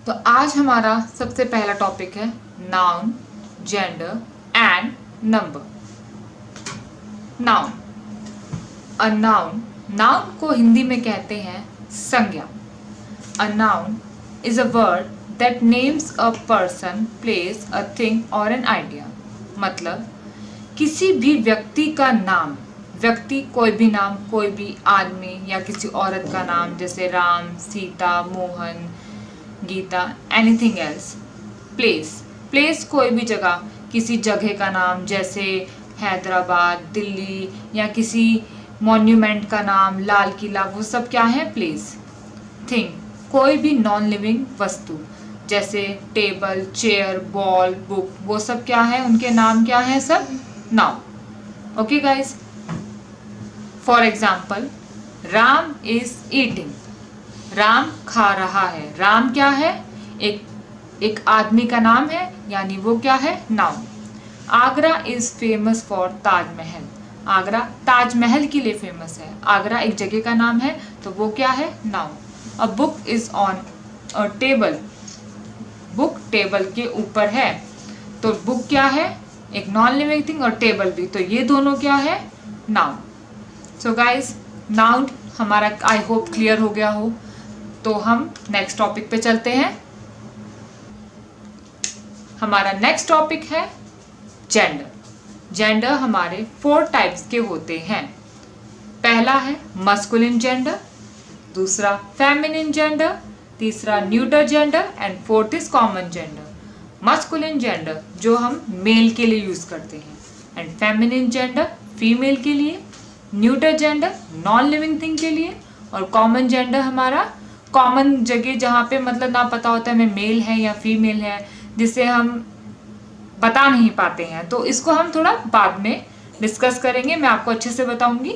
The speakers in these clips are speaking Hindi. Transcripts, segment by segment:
तो आज हमारा सबसे पहला टॉपिक है noun, gender and number. Noun. A noun, noun को हिंदी में कहते हैं संज्ञा। A noun is a word that names a person, place, a thing और एन आइडिया। मतलब किसी भी व्यक्ति का नाम, व्यक्ति कोई भी नाम, कोई भी आदमी या किसी औरत का नाम, जैसे Ram, Sita, Mohan, Gita, anything else. Place, place कोई भी जगह, किसी जगह का नाम जैसे हैदराबाद, दिल्ली, या किसी मॉन्यूमेंट का नाम लाल किला, वो सब क्या है? प्लेस। थिंग, कोई भी नॉन लिविंग वस्तु जैसे टेबल, चेयर, बॉल, बुक, वो सब क्या है? उनके नाम क्या है? सब noun. Okay guys, for example, Ram is eating. Ram खा रहा है। राम क्या है? एक आदमी का नाम है, यानी वो क्या है? Noun. Agra is famous for Taj Mahal. Agra Taj Mahal के लिए फेमस है। आगरा एक जगह का नाम है, तो वो क्या है? Noun. A book is on a table. Book table के ऊपर है, तो बुक क्या है? एक नॉन लिविंग थिंग, और टेबल भी, तो ये दोनों क्या है? नाउन। सो गाइज, नाउन हमारा आई होप क्लियर हो गया हो। तो हम नेक्स्ट टॉपिक पे चलते हैं। हमारा नेक्स्ट टॉपिक है जेंडर। जेंडर हमारे 4 टाइप्स के होते हैं। पहला है मस्कुलिन जेंडर, दूसरा फेमिनिन जेंडर, तीसरा neuter gender and fourth is common gender. Masculine gender जो हम मेल के लिए यूज करते हैं, एंड फेमिनिन जेंडर फीमेल के लिए, neuter gender non living thing के लिए, और कॉमन जेंडर हमारा कॉमन जगह जहाँ पे मतलब ना पता होता है हमें मेल है या फीमेल है, जिसे हम बता नहीं पाते हैं, तो इसको हम थोड़ा बाद में डिस्कस करेंगे, मैं आपको अच्छे से बताऊंगी।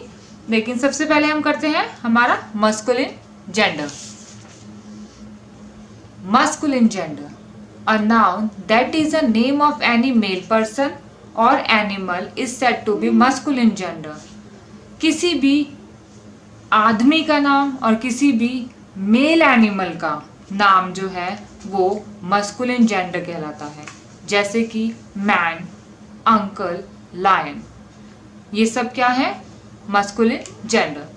लेकिन सबसे पहले हम करते हैं हमारा masculine gender. Masculine gender, a noun that is a name of any male person और animal is said to be masculine gender. किसी भी आदमी का नाम और किसी भी मेल एनिमल का नाम जो है वो मस्कुलिन जेंडर कहलाता है। जैसे कि मैन, अंकल, लायन, ये सब क्या है? Masculine gender.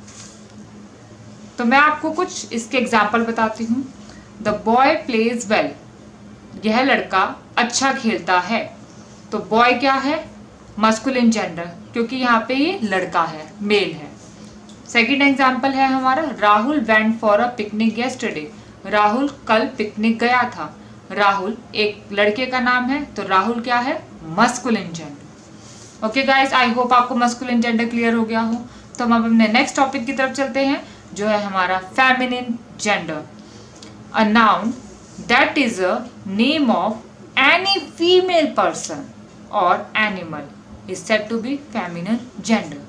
तो मैं आपको कुछ इसके एग्जाम्पल बताती हूँ। द बॉय प्लेज वेल, यह लड़का अच्छा खेलता है। तो बॉय क्या है? मस्कुलिन जेंडर, क्योंकि यहाँ पे ये लड़का है, मेल है। सेकेंड एग्जाम्पल है हमारा, Rahul went for a picnic yesterday. Rahul कल पिकनिक गया था। राहुल एक लड़के का नाम है, तो राहुल क्या है? Masculine gender. Okay guys, I hope आपको मस्कुलिन जेंडर क्लियर हो गया हो। तो हम अब अपने नेक्स्ट टॉपिक की तरफ चलते हैं, जो है हमारा feminine gender. A noun that is a name of any female person और animal is said to be feminine gender.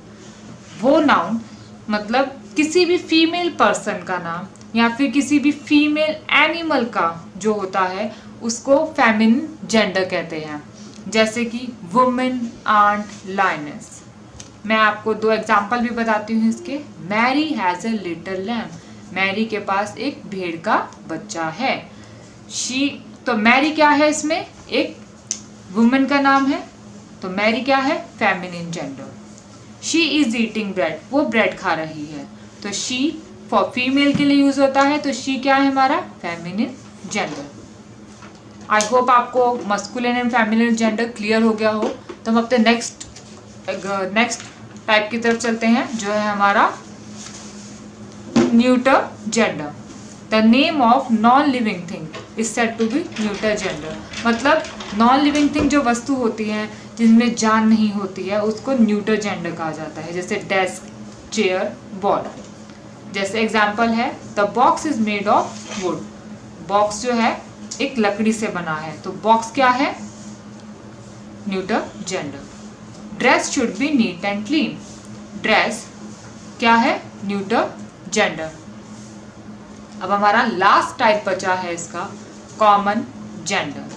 वो नाउन मतलब किसी भी फीमेल पर्सन का नाम या फिर किसी भी फीमेल एनिमल का जो होता है उसको फेमिनिन जेंडर कहते हैं। जैसे कि वुमेन, आंट, लायनेस। मैं आपको 2 एग्जाम्पल भी बताती हूँ इसके। Mary has a little lamb. Mary के पास एक भेड़ का बच्चा है। शी, तो मैरी क्या है? इसमें एक वुमेन का नाम है, तो मैरी क्या है? Feminine gender. She is eating bread, वो ब्रेड खा रही है, तो शी फॉर फीमेल के लिए यूज होता है, तो शी क्या है? हमारा फेमिनिन जेंडर। आई होप आपको masculine and feminine gender clear हो गया हो। तो हम अपने नेक्स्ट टाइप की तरफ चलते हैं, जो है हमारा neuter gender. The name of non living thing is said to be neuter gender. मतलब नॉन लिविंग थिंग जो वस्तु होती है जिनमें जान नहीं होती है, उसको न्यूटर जेंडर कहा जाता है। जैसे डेस्क, चेयर, बॉल। जैसे एग्जाम्पल है, the box is made of would. Box जो है एक लकड़ी से बना है, तो बॉक्स क्या है? Neuter gender. Dress should be neat and clean. Dress क्या है? Neuter gender. अब हमारा लास्ट टाइप बचा है इसका, common gender.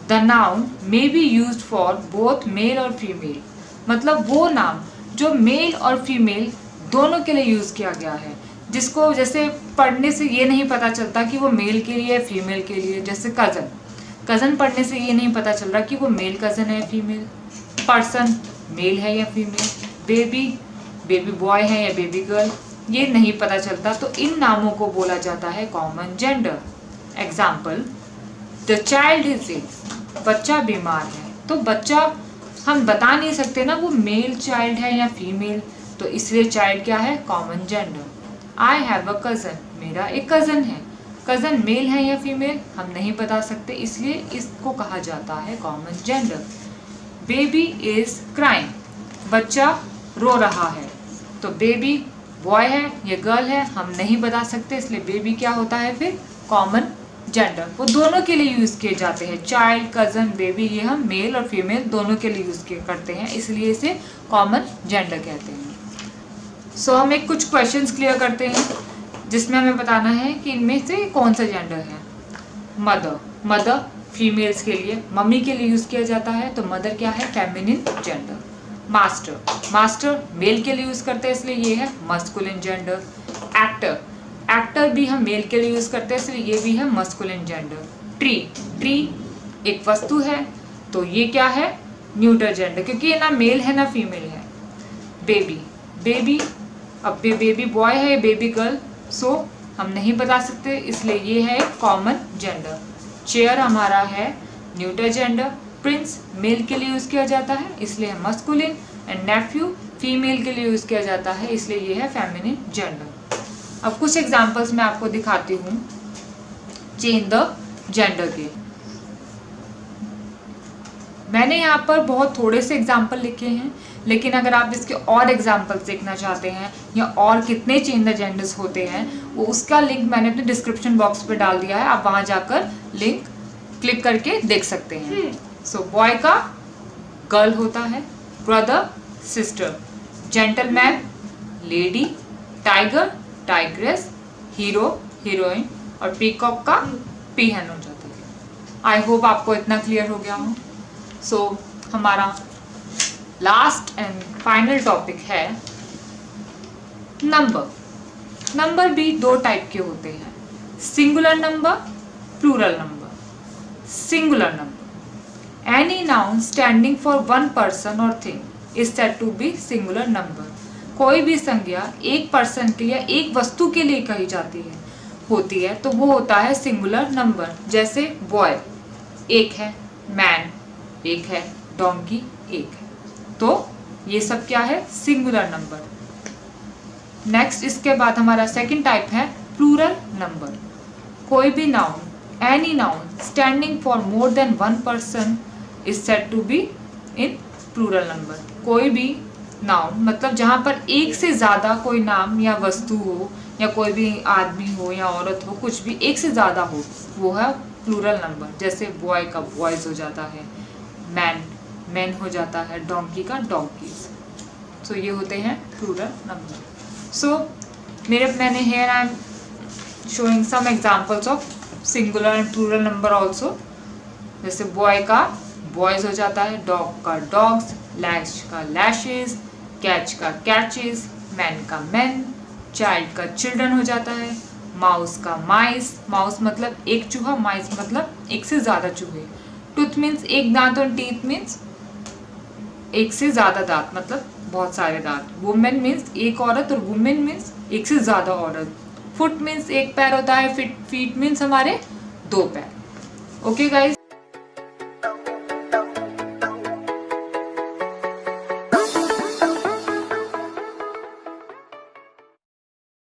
The noun may be use for both male और फीमेल। मतलब वो नाम जो मेल और फीमेल दोनों के लिए यूज किया गया है। जिसको जैसे पढ़ने से ये नहीं पता चलता कि वो मेल के लिए है फीमेल के लिए। जैसे कज़न, कज़न पढ़ने से ये नहीं पता चल रहा कि वो मेल कज़न है या फीमेल। पर्सन मेल है या फीमेल। बेबी, बेबी बॉय है या बेबी गर्ल, ये नहीं पता चलता। तो इन नामों को बोला जाता है common gender. Example, the child is ill, बच्चा बीमार है। तो बच्चा हम बता नहीं सकते ना वो मेल चाइल्ड है या फीमेल, तो इसलिए चाइल्ड क्या है, common gender. I have a cousin, मेरा एक कज़न है। कज़न मेल है या फीमेल हम नहीं बता सकते, इसलिए इसको कहा जाता है common gender. Baby is crying, बच्चा रो रहा है। तो बेबी बॉय है या गर्ल है हम नहीं बता सकते, इसलिए बेबी क्या होता है फिर, कॉमन जेंडर। वो दोनों के लिए यूज़ किए जाते हैं। चाइल्ड, कज़न, बेबी, ये हम मेल और फीमेल दोनों के लिए यूज़ करते हैं, इसलिए इसे कॉमन जेंडर कहते हैं। सो हम एक कुछ क्वेश्चंस क्लियर करते हैं जिसमें हमें बताना है कि इनमें से कौन सा जेंडर है। मदर, मदर फीमेल्स के लिए, मम्मी के लिए यूज़ किया जाता है, तो मदर क्या है, feminine gender. Master, master male के लिए यूज़ करते हैं, इसलिए ये है मस्कुलिन जेंडर। एक्टर, एक्टर भी हम मेल के लिए यूज़ करते हैं, इसलिए ये भी है मस्कुलिन जेंडर। ट्री, ट्री एक वस्तु है, तो ये क्या है, न्यूटर जेंडर, क्योंकि ये ना मेल है ना फीमेल है। बेबी, बेबी अब बेबी बॉय है या बेबी गर्ल, सो हम नहीं बता सकते, इसलिए ये है कॉमन जेंडर। चेयर हमारा है न्यूटर जेंडर। प्रिंस मेल के लिए यूज़ किया जाता है, इसलिए है मस्कुलिन। एंड नेफ्यू फीमेल के लिए यूज़ किया जाता है, इसलिए ये है फेमिनिन जेंडर। अब कुछ एग्जांपल्स मैं आपको दिखाती हूँ चेंज द जेंडर के। मैंने यहाँ पर बहुत थोड़े से एग्जाम्पल लिखे हैं, लेकिन अगर आप इसके और एग्जाम्पल्स देखना चाहते हैं या और कितने चेंज द जेंडर्स होते हैं, वो उसका लिंक मैंने अपने डिस्क्रिप्शन बॉक्स पे डाल दिया है, आप वहाँ जाकर लिंक क्लिक करके देख सकते हैं। सो बॉय का गर्ल होता है, brother sister, gentleman lady, tiger tigress, hero heroine, और पीकॉक का पीहन हो जाता है। आई होप आपको इतना क्लियर हो गया हो। सो हमारा लास्ट एंड फाइनल टॉपिक है नंबर। नंबर भी दो टाइप के होते हैं, singular number, plural number. Singular number, any noun standing for one person और thing is said to be singular number. कोई भी संज्ञा एक पर्सन के या एक वस्तु के लिए कही जाती है होती है तो वो होता है सिंगुलर नंबर। जैसे बॉय एक है, मैन एक है, डोंकी एक है, तो ये सब क्या है, सिंगुलर नंबर। नेक्स्ट इसके बाद हमारा सेकंड टाइप है प्लूरल नंबर। कोई भी noun, any noun standing for more than one person is said to be in plural number. कोई भी नाउन मतलब जहाँ पर एक से ज़्यादा कोई नाम या वस्तु हो या कोई भी आदमी हो या औरत हो, कुछ भी एक से ज़्यादा हो, वो है प्लूरल नंबर। जैसे बॉय का बॉयज़ हो जाता है, मैन मैन हो जाता है, डोंकी का डोंकीज। सो ये होते हैं प्लूरल नंबर। सो मैंने here I am showing some examples of singular and plural number also. जैसे बॉय का बॉयज़ हो जाता है, डॉग का डॉग्स, लैश का लैशेज, कैच का कैचेज, मैन का मैन, चाइल्ड का चिल्ड्रन हो जाता है, माउस का माइस, माउस मतलब एक चूहा, माइस मतलब एक से ज़्यादा चूहे। टूथ मीन्स एक दांत और टीथ मीन्स एक से ज़्यादा दांत मतलब बहुत सारे दांत। वुमेन मीन्स एक औरत और वुमेन मीन्स एक से ज़्यादा औरत। फुट मीन्स एक पैर होता है, फीट मीन्स हमारे दो पैर। Okay guys,